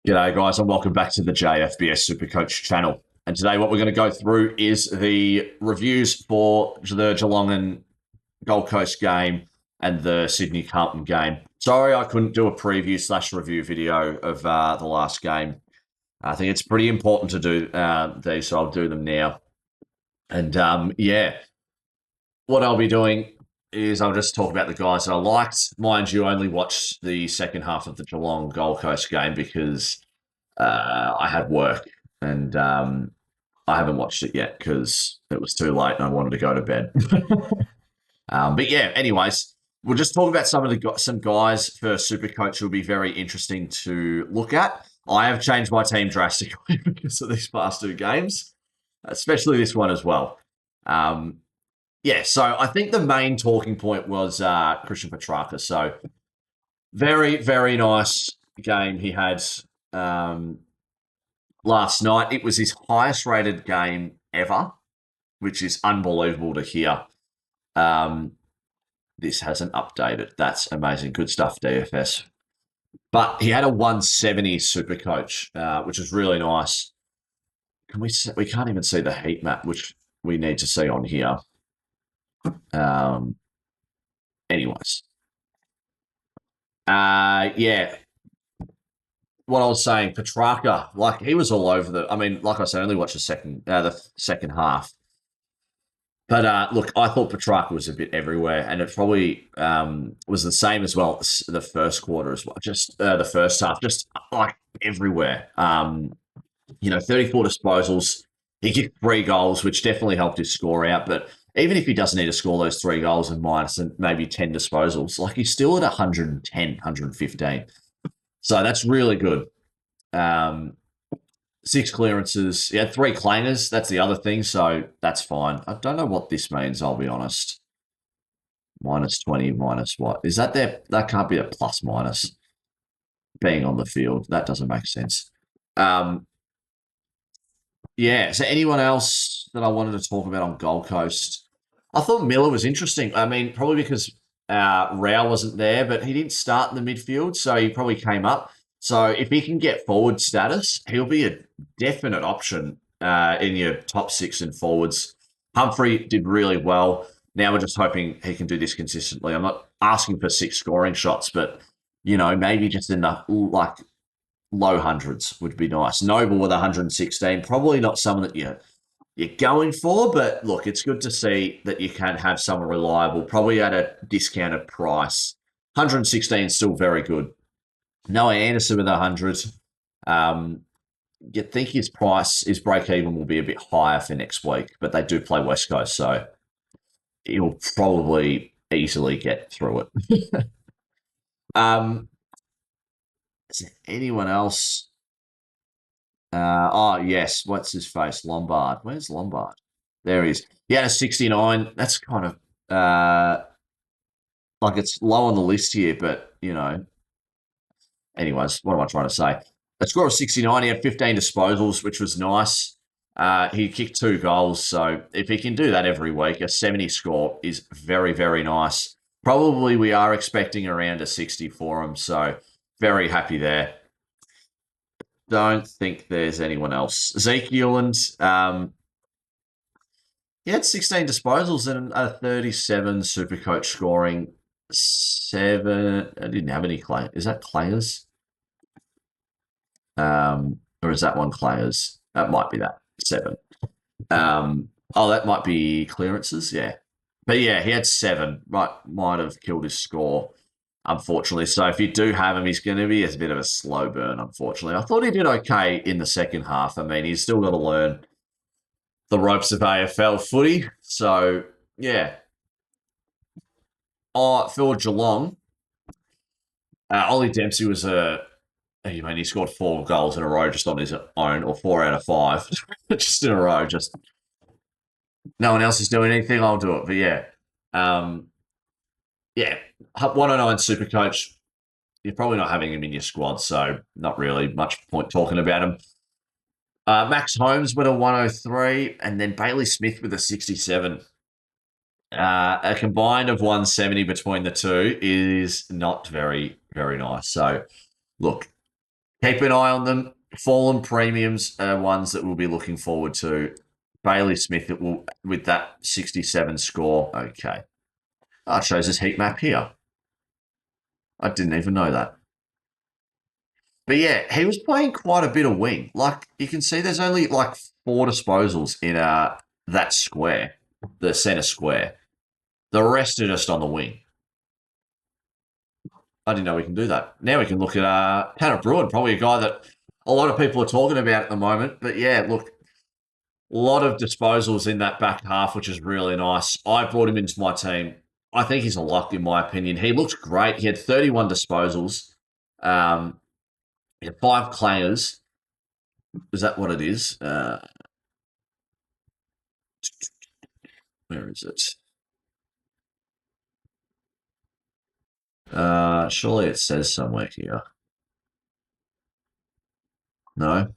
G'day, guys, and welcome back to the JFBS SuperCoach channel. And today, what we're going to go through is the reviews for the Geelong and Gold Coast game and the Sydney Carlton game. Sorry, I couldn't do a preview/review video of the last game. I think it's pretty important to do these, so I'll do them now. And what I'll be doing is I'll just talk about the guys that I liked. Mind you, I only watched the second half of the Geelong Gold Coast game because I had work and I haven't watched it yet because it was too late and I wanted to go to bed. But yeah, anyways, we'll just talk about some guys for Supercoach who will be very interesting to look at. I have changed my team drastically because of these past two games, especially this one as well. Yeah, so I think the main talking point was Christian Petrarca. So very, very nice game he had last night. It was his highest rated game ever, which is unbelievable to hear. This hasn't updated. That's amazing. Good stuff, DFS. But he had a 170 super coach, which is really nice. We can't even see the heat map, which we need to see on here. Anyways. Yeah. What I was saying, Petrarca, like he was all over the. I mean, like I said, I only watched the second half. But look, I thought Petrarca was a bit everywhere, and it probably was the same as well the first quarter as well. Just the first half, just like everywhere. 34 disposals. He kicked 3 goals, which definitely helped his score out. But even if he doesn't need to score those 3 goals and minus and maybe 10 disposals, like he's still at 110, 115. So that's really good. 6 clearances. He had 3 clangers. That's the other thing. So that's fine. I don't know what this means, I'll be honest. Minus 20, minus what? Is that there? That can't be a plus minus being on the field. That doesn't make sense. Yeah. So anyone else that I wanted to talk about on Gold Coast? I thought Miller was interesting. I mean, probably because Rao wasn't there, but he didn't start in the midfield, so he probably came up. So if he can get forward status, he'll be a definite option in your top 6 and forwards. Humphrey did really well. Now we're just hoping he can do this consistently. I'm not asking for 6 scoring shots, but maybe just in the low hundreds would be nice. Noble with 116, probably not someone that you're going for, but look, it's good to see that you can have someone reliable, probably at a discounted price. 116 is still very good. Noah Anderson with 100. You'd think his break even will be a bit higher for next week, but they do play West Coast, so he'll probably easily get through it. Is there anyone else? Yes. What's his face? Lombard. Where's Lombard? There he is. He had a 69. That's kind of like it's low on the list here, but anyways, what am I trying to say? A score of 69. He had 15 disposals, which was nice. He kicked 2 goals, so if he can do that every week, a 70 score is very, very nice. Probably we are expecting around a 60 for him, so very happy there. Don't think there's anyone else. Zeke Ewland, he had 16 disposals and a 37 super coach scoring 7. I didn't have any clay. Is that Clayers? Or is that one Clayers? That might be that 7. That might be clearances. Yeah. But yeah, he had 7. Might have killed his score, unfortunately. So if you do have him, he's going to be a bit of a slow burn, unfortunately. I thought he did okay in the second half. I mean, he's still got to learn the ropes of AFL footy. So, yeah. For Geelong, Ollie Dempsey was he scored 4 goals in a row just on his own, or 4 out of 5, just in a row. Just no one else is doing anything. I'll do it. But yeah, 109 super coach. You're probably not having him in your squad, so not really much point talking about him. Max Holmes with a 103, and then Bailey Smith with a 67. A combined of 170 between the two is not very, very nice. So, look, Keep an eye on them. Fallen premiums are ones that we'll be looking forward to. Bailey Smith, it will with that 67 score. Okay. It shows this heat map here. I didn't even know that. But yeah, he was playing quite a bit of wing. Like you can see, there's only like 4 disposals in that square, the center square. The rest are just on the wing. I didn't know we can do that. Now we can look at Tanner Bruin, probably a guy that a lot of people are talking about at the moment. But yeah, look, a lot of disposals in that back half, which is really nice. I brought him into my team. I think he's a lock in my opinion. He looks great. He had 31 disposals. He had 5 clangers. Is that what it is? Where is it? Surely it says somewhere here. No.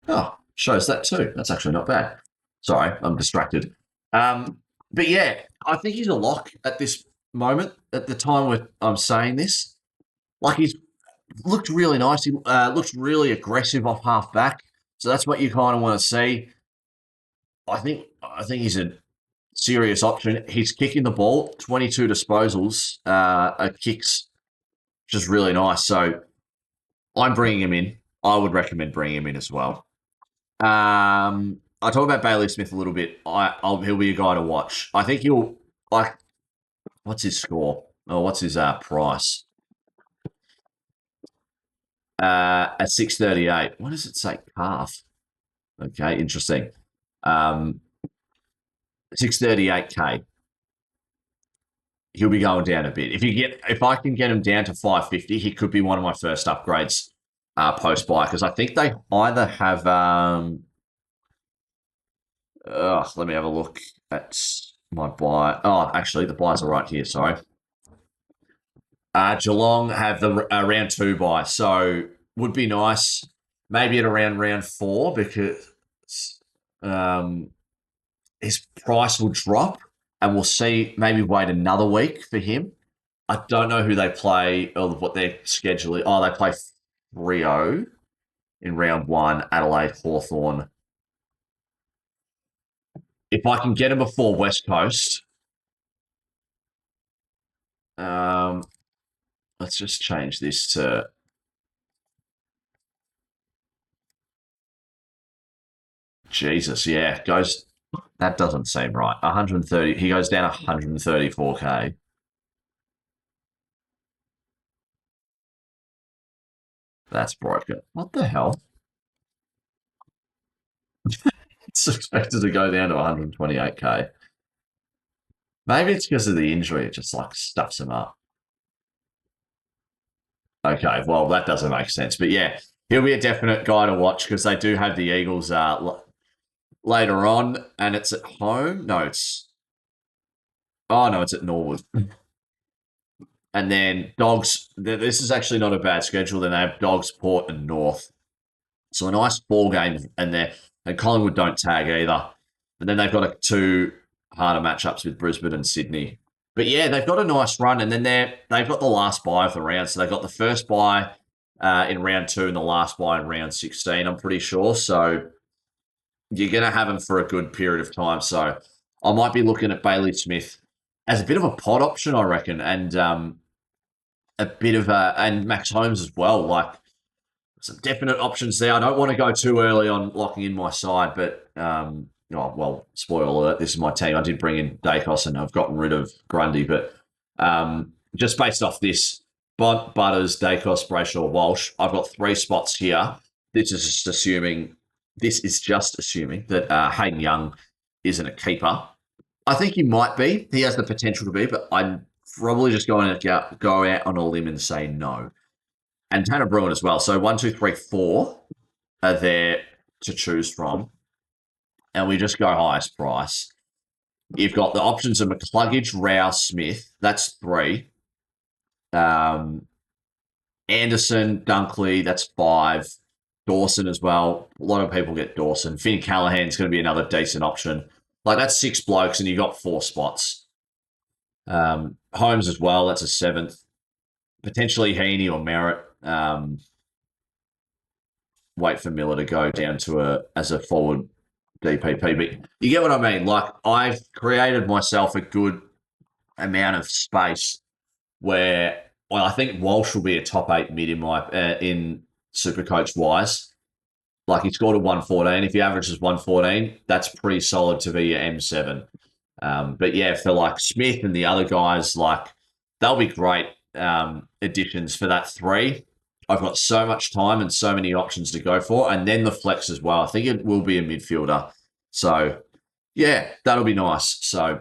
Oh, shows that too. That's actually not bad. Sorry, I'm distracted. But yeah, I think he's a lock at this moment. At the time when I'm saying this, like he's looked really nice. He looks really aggressive off half back. So that's what you kind of want to see. I think he's a serious option. He's kicking the ball, 22 disposals, kicks, which is really nice. So I'm bringing him in. I would recommend bringing him in as well. I talk about Bailey Smith a little bit. He'll be a guy to watch. I think he'll like. What's his score? Oh, what's his price? At 638. What does it say? Calf. Okay, interesting. 638k. He'll be going down a bit. If I can get him down to 550, he could be one of my first upgrades post buy because I think they either have. Let me have a look at my buy. Oh, actually, the buys are right here. Sorry. Geelong have the round 2 buy, so would be nice maybe at around round 4 because his price will drop and we'll see maybe wait another week for him. I don't know who they play or what their schedule is. Oh, they play Rio in round 1, Adelaide, Hawthorn. If I can get him before West Coast, let's just change this to Jesus. Yeah, goes. That doesn't seem right. 130. He goes down 134k. That's broken. What the hell? It's expected to go down to 128k. Maybe it's because of the injury. It just like stuffs him up. Okay, well that doesn't make sense. But yeah, he'll be a definite guy to watch because they do have the Eagles later on, and it's at home. No, it's at Norwood. And then Dogs. This is actually not a bad schedule. Then they have Dogs, Port, and North. So a nice 4 games in there. And Collingwood don't tag either. And then they've got 2 harder matchups with Brisbane and Sydney. But yeah, they've got a nice run. And then they've got the last bye of the round. So they've got the first bye in round 2 and the last bye in round 16, I'm pretty sure. So you're going to have them for a good period of time. So I might be looking at Bailey Smith as a bit of a pod option, I reckon. And a bit of and Max Holmes as well. Like, some definite options there. I don't want to go too early on locking in my side, but spoiler alert, this is my team. I did bring in Dacos and I've gotten rid of Grundy, but just based off this, Butters, Dacos, Brayshaw, Walsh, I've got 3 spots here. This is just assuming that Hayden Young isn't a keeper. I think he might be. He has the potential to be, but I'm probably just going to go out on a limb and say no. And Tanner Bruin as well. So 1, 2, 3, 4 are there to choose from. And we just go highest price. You've got the options of McCluggage, Rouse, Smith. That's 3. Anderson, Dunkley, that's 5. Dawson as well. A lot of people get Dawson. Finn Callahan's going to be another decent option. Like, that's 6 blokes and you've got 4 spots. Holmes as well, that's a 7th. potentially Heaney or Merritt. Wait for Miller to go down to as a forward DPP. But you get what I mean. Like I've created myself a good amount of space where well, I think Walsh will be a top 8 mid in Supercoach wise. Like he scored a 114. If he averages 114, that's pretty solid to be your M7. But yeah, for like Smith and the other guys, like they'll be great additions for that 3. I've got so much time and so many options to go for, and then the flex as well. I think it will be a midfielder. So yeah, that'll be nice. So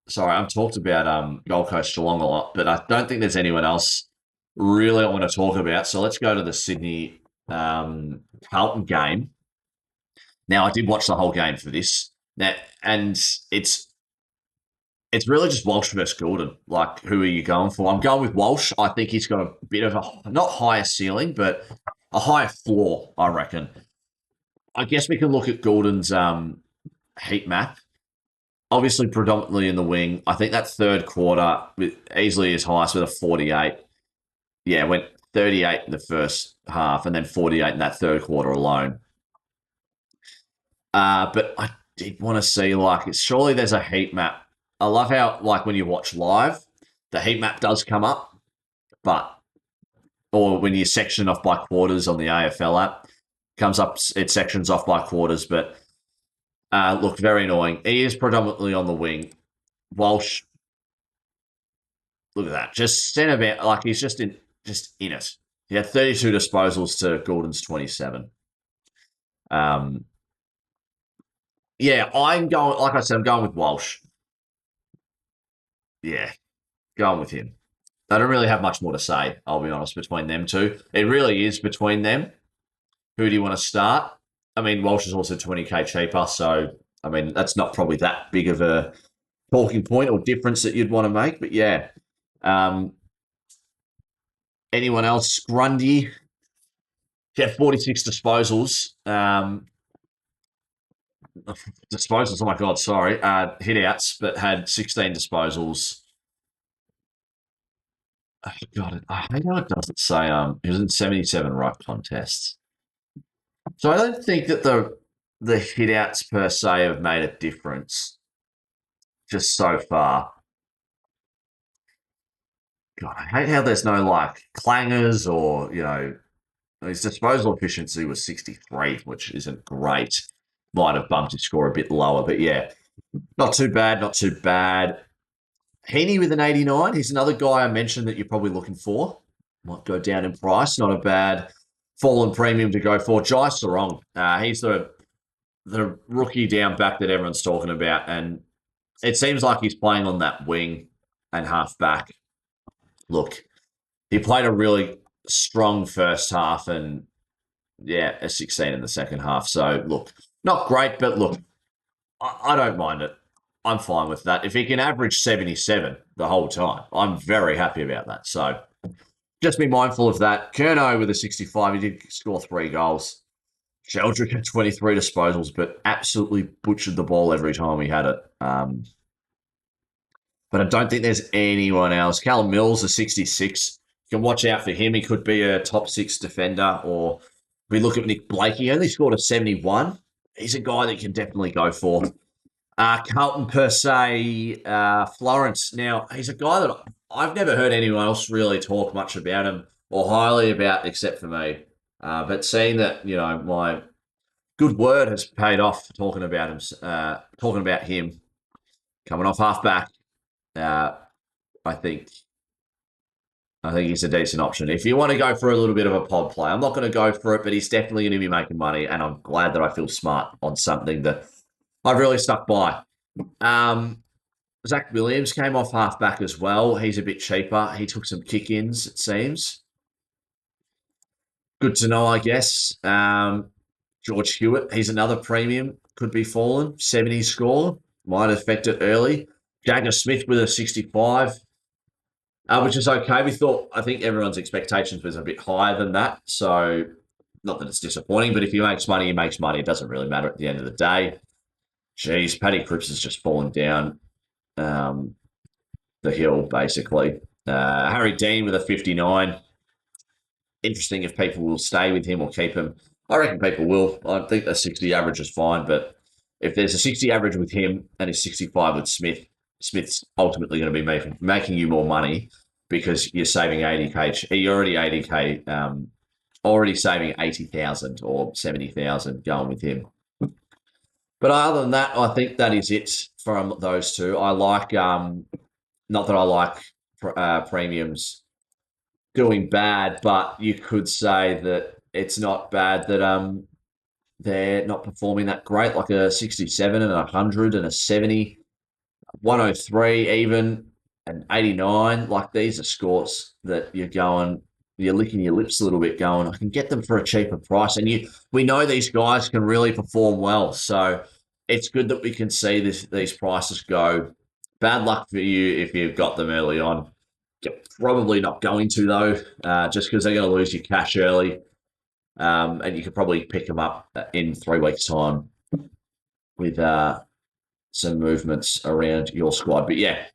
sorry, I've talked about Gold Coast Geelong a lot, but I don't think there's anyone else really I want to talk about. So let's go to the Sydney Carlton game. Now, I did watch the whole game for this, and it's really just Walsh versus Gordon. Like, who are you going for? I'm going with Walsh. I think he's got a bit of a not higher ceiling, but a higher floor. I reckon. I guess we can look at Gordon's heat map. Obviously, predominantly in the wing. I think that third quarter easily his highest with a 48. Yeah, went 38 in the first half and then 48 in that third quarter alone. But I did want to see like it's surely there's a heat map. I love how like when you watch live, the heat map does come up, but or when you section off by quarters on the AFL app, comes up it sections off by quarters, but look, very annoying. He is predominantly on the wing. Walsh, look at that. Just centre back, like he's just in it. He had 32 disposals to Gordon's 27. Yeah, I'm going. Like I said, I'm going with Walsh. Yeah, going with him. I don't really have much more to say. I'll be honest between them two. It really is between them. Who do you want to start? I mean, Walsh is also 20k cheaper, so I mean that's not probably that big of a talking point or difference that you'd want to make. But yeah, anyone else? Grundy, he had 46 disposals. Disposals, oh my God, sorry. Hit outs, but had 16 disposals. Oh, God, I hate how it doesn't say he was in 77 ruck contests. So I don't think that the hit outs per se have made a difference just so far. God, I hate how there's no like clangers or, his disposal efficiency was 63, which isn't great. Might have bumped his score a bit lower, but yeah, not too bad, not too bad. Heaney with an 89. He's another guy I mentioned that you're probably looking for. Might go down in price. Not a bad fallen premium to go for. Jai Sarong. He's the rookie down back that everyone's talking about. And it seems like he's playing on that wing and half back. Look, he played a really strong first half and, yeah, a 16 in the second half. So, look, not great, but look, I don't mind it. I'm fine with that. If he can average 77 the whole time, I'm very happy about that. So just be mindful of that. Kerno with a 65, he did score 3 goals. Sheldrick had 23 disposals, but absolutely butchered the ball every time he had it. But I don't think there's anyone else. Callum Mills, a 66. You can watch out for him. He could be a top 6 defender. Or we look at Nick Blake. He only scored a 71. He's a guy that you can definitely go for. Carlton per se, Florence. Now, he's a guy that I've never heard anyone else really talk much about him or highly about except for me. But seeing that, my good word has paid off talking about him coming off halfback. I think he's a decent option. If you want to go for a little bit of a pod play, I'm not going to go for it, but he's definitely going to be making money, and I'm glad that I feel smart on something that I've really stuck by. Zach Williams came off halfback as well. He's a bit cheaper. He took some kick-ins, it seems. Good to know, I guess. George Hewitt, he's another premium. Could be fallen. 70 score. Might affect it early. Jagger Smith with a 65, which is okay. I think everyone's expectations was a bit higher than that. So, not that it's disappointing, but if he makes money, he makes money. It doesn't really matter at the end of the day. Geez, Paddy Cripps has just fallen down the hill, basically. Harry Dean with a 59. Interesting if people will stay with him or keep him. I reckon people will. I think a 60 average is fine, but if there's a 60 average with him and a 65 with Smith, Smith's ultimately going to be making you more money because you're saving 80k. You're already 80k, already saving 80,000 or 70,000 going with him. But other than that, I think that is it from those two. I like, not that I like premiums doing bad, but you could say that it's not bad that they're not performing that great, like a 67 and a 100 and a 70, 103 even, and 89. Like these are scores that you're licking your lips a little bit going, I can get them for a cheaper price. And we know these guys can really perform well. So it's good that we can see these prices go. Bad luck for you if you've got them early on. You're probably not going to though, just because they're going to lose your cash early. And you could probably pick them up in 3 weeks' time with some movements around your squad. But yeah,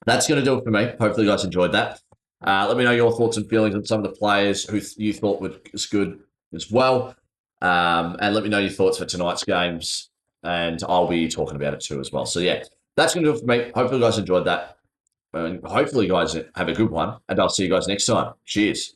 that's going to do it for me. Hopefully, you guys enjoyed that. Let me know your thoughts and feelings on some of the players who you thought was good as well. And let me know your thoughts for tonight's games. And I'll be talking about it too as well. So yeah, that's going to do it for me. Hopefully, you guys enjoyed that. And hopefully, you guys have a good one. And I'll see you guys next time. Cheers.